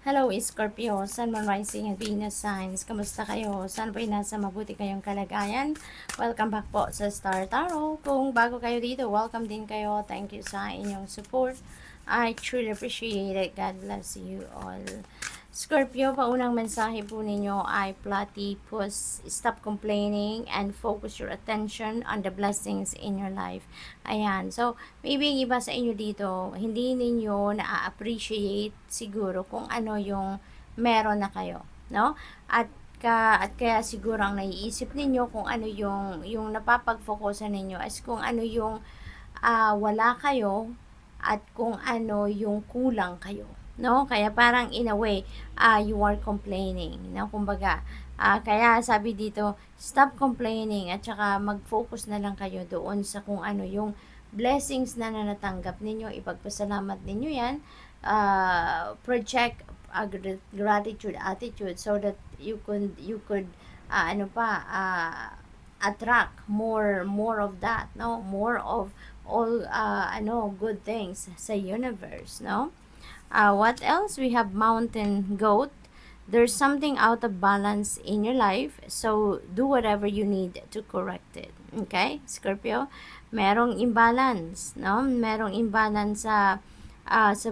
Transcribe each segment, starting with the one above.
Hello, Scorpio, Sun, Moon, Rising, and Venus signs. Kamusta kayo? Sana po'y nasa mabuti kayong kalagayan. Welcome back po sa Star Tarot. Kung bago kayo dito, welcome din kayo. Thank you sa inyong support. I truly appreciate it. God bless you all. Scorpio, paunang mensahe po ninyo ay platypus. Stop complaining and focus your attention on the blessings in your life. Ayan. So, maybe yung iba sa inyo dito, hindi ninyo na-appreciate siguro kung ano yung meron na kayo. No? At kaya siguro ang naiisip ninyo kung ano yung napapag-focusan ninyo is kung ano yung wala kayo at kung ano yung kulang kayo, no? Kaya parang in a way, you are complaining, no? Kumbaga, kaya sabi dito, stop complaining at saka mag-focus na lang kayo doon sa kung ano yung blessings na natanggap ninyo, ipagpasalamat ninyo yan, project a gratitude attitude so that you could attract more of that, no, more of all good things sa universe, no. What else? We have mountain goat. There's something out of balance in your life, so do whatever you need to correct it. Okay, Scorpio? Merong imbalance, no? Merong imbalance sa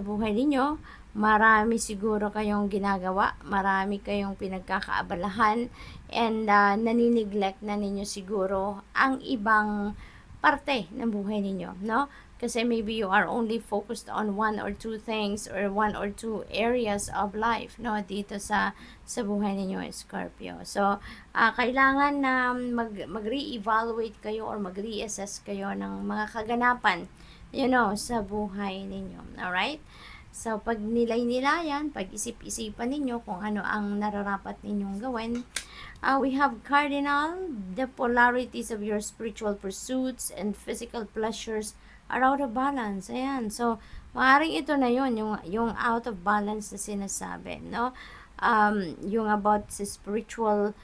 buhay ninyo. Marami siguro kayong ginagawa, marami kayong pinagkakaabalahan, and naniniglect na ninyo siguro ang ibang parte ng buhay ninyo, no? Kasi maybe you are only focused on one or two things or one or two areas of life, no, dito sa buhay ninyo, Scorpio. So, kailangan na mag-re-evaluate kayo or mag-reassess kayo ng mga kaganapan, sa buhay ninyo. Alright? So, pag nilay-nilayan, pag-isip-isipan ninyo kung ano ang nararapat ninyong gawin. We have cardinal, the polarities of your spiritual pursuits and physical pleasures are out of balance. Ayan. So, maaaring ito na yun, yung out of balance na sinasabi, no? Yung about sa spiritual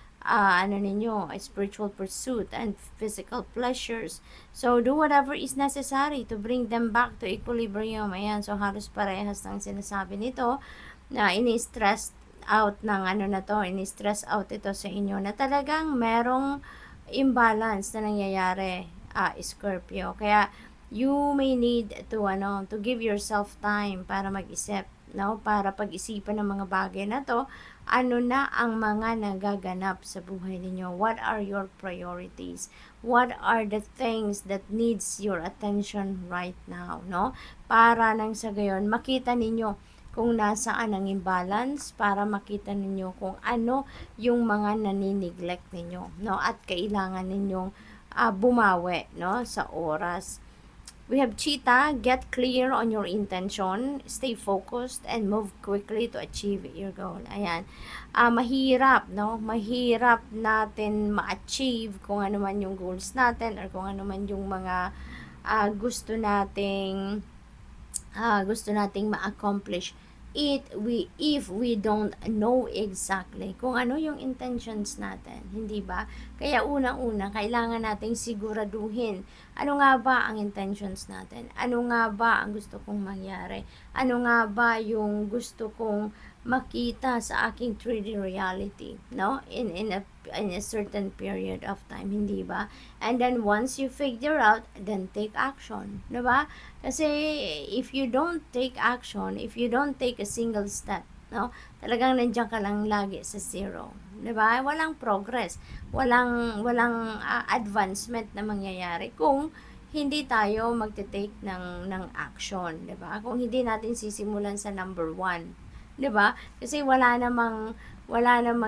spiritual pursuit and physical pleasures. So, do whatever is necessary to bring them back to equilibrium. Ayan, so halos parehas ng sinasabi nito na ini-stress out ng ini-stress out ito sa inyo na talagang merong imbalance na nangyayari, Scorpio. Kaya, you may need to give yourself time para mag-isip, no? Para pag-isipan ng mga bagay na to, ano na ang mga nagaganap sa buhay ninyo? What are your priorities? What are the things that needs your attention right now, no? Para nang sa gayon, makita ninyo kung nasaan ang imbalance, para makita ninyo kung ano yung mga naniniglect ninyo, no? At kailangan ninyong bumawi, no, sa oras. We have cheetah, get clear on your intention, stay focused, and move quickly to achieve your goal. Ayan. Mahirap, no? Mahirap natin ma-achieve kung ano man yung goals natin or kung ano man yung mga gusto nating ma-accomplish if we don't know exactly kung ano yung intentions natin, hindi ba? Kaya unang-una, kailangan nating siguraduhin ano nga ba ang intentions natin, ano nga ba ang gusto kong mangyari, ano nga ba yung gusto kong makita sa aking 3D reality, no? In a certain period of time, hindi ba? And then once you figure out, then take action, di ba? Kasi if you don't take action, if you don't take a single step, no, talagang nandiyan ka lang lagi sa zero, di ba? Walang progress, walang advancement na mangyayari kung hindi tayo magte-take ng action, di ba? Kung hindi natin sisimulan sa number 1, 'di ba? Kasi wala namang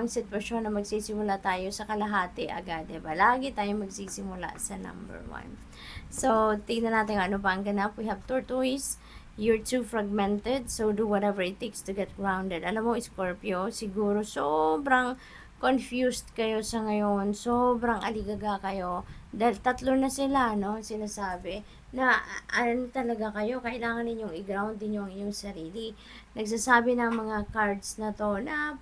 sitwasyon na magsisimula tayo sa kalahati agad, 'di ba? Lagi tayong magsisimula sa number 1. So, tingnan natin ano pa ang ganap. We have tortoise. You're too fragmented, so do whatever it takes to get grounded. Alam mo, Scorpio, siguro sobrang confused kayo sa ngayon, sobrang aligaga kayo, dahil tatlo na sila, no, sinasabi, na ano talaga kayo, kailangan ninyong i-ground din yung inyong sarili. Nagsasabi ng mga cards na to na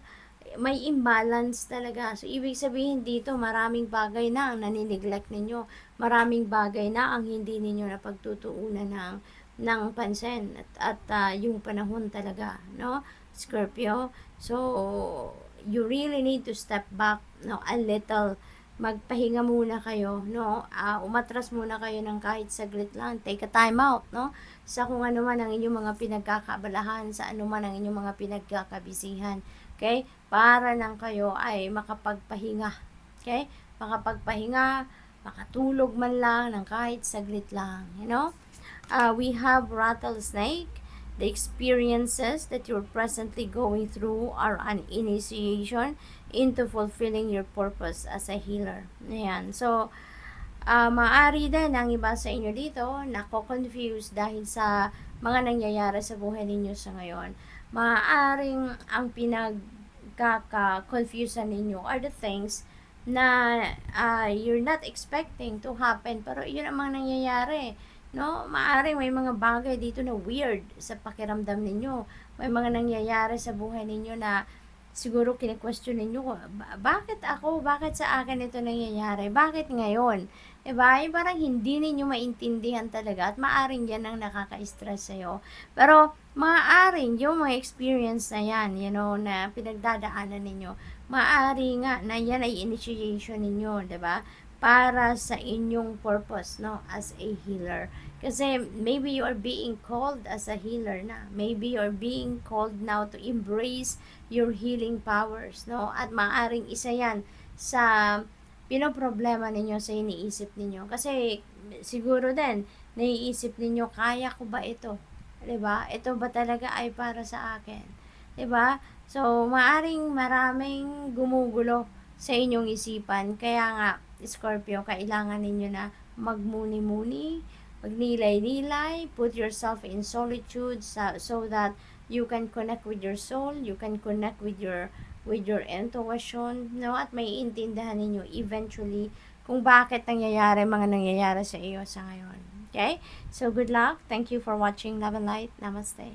may imbalance talaga. So, ibig sabihin dito, maraming bagay na ang naniniglect ninyo. Maraming bagay na ang hindi ninyo napagtutuunan ng pansin at yung panahon talaga, no? Scorpio. So, you really need to step back, no, a little. Magpahinga muna kayo, no? Umatras muna kayo ng kahit saglit lang. Take a time out, no? Sa kung ano man ang inyong mga pinagkakabalahan, sa ano man ang inyong mga pinagkakabisihan. Okay? Para nang kayo ay makapagpahinga. Okay? Makapagpahinga, makatulog man lang ng kahit saglit lang, you know? We have rattlesnake. The experiences that you're presently going through are an initiation into fulfilling your purpose as a healer. Ayan. So, maaari din ang iba sa inyo dito nako-confuse dahil sa mga nangyayari sa buhay ninyo sa ngayon. Maaaring ang pinagkaka-confusion ninyo are the things na you're not expecting to happen, pero yun ang mga nangyayari. No, maaring may mga bagay dito na weird sa pakiramdam ninyo. May mga nangyayari sa buhay ninyo na siguro kine-question ninyo, bakit ako? Bakit sa akin ito nangyayari? Bakit ngayon? Diba? Yung parang hindi ninyo maintindihan talaga at maaring yan ang nakaka-stress sa'yo. Pero maaring yung mga experience na yan, you know, na pinagdadaanan ninyo, maaari nga na yan ay initiation ninyo, diba? Para sa inyong purpose, no, as a healer. Kasi maybe you are being called as a healer na. Maybe you are being called now to embrace your healing powers, no? At maaring isa yan sa pinoproblema ninyo, sa iniisip ninyo. Kasi siguro din, naiisip ninyo, kaya ko ba ito? 'Di ba? Ito ba talaga ay para sa akin? 'Di ba? So, maaring maraming gumugulo sa inyong isipan. Kaya nga, Scorpio, kailangan ninyo na magmuni-muni, magnilay-nilay, put yourself in solitude so that you can connect with your soul, you can connect with your intuition, no? At may intindihan ninyo eventually kung bakit mga nangyayari sa iyo sa ngayon. Okay? So, good luck. Thank you for watching Love and Light. Namaste.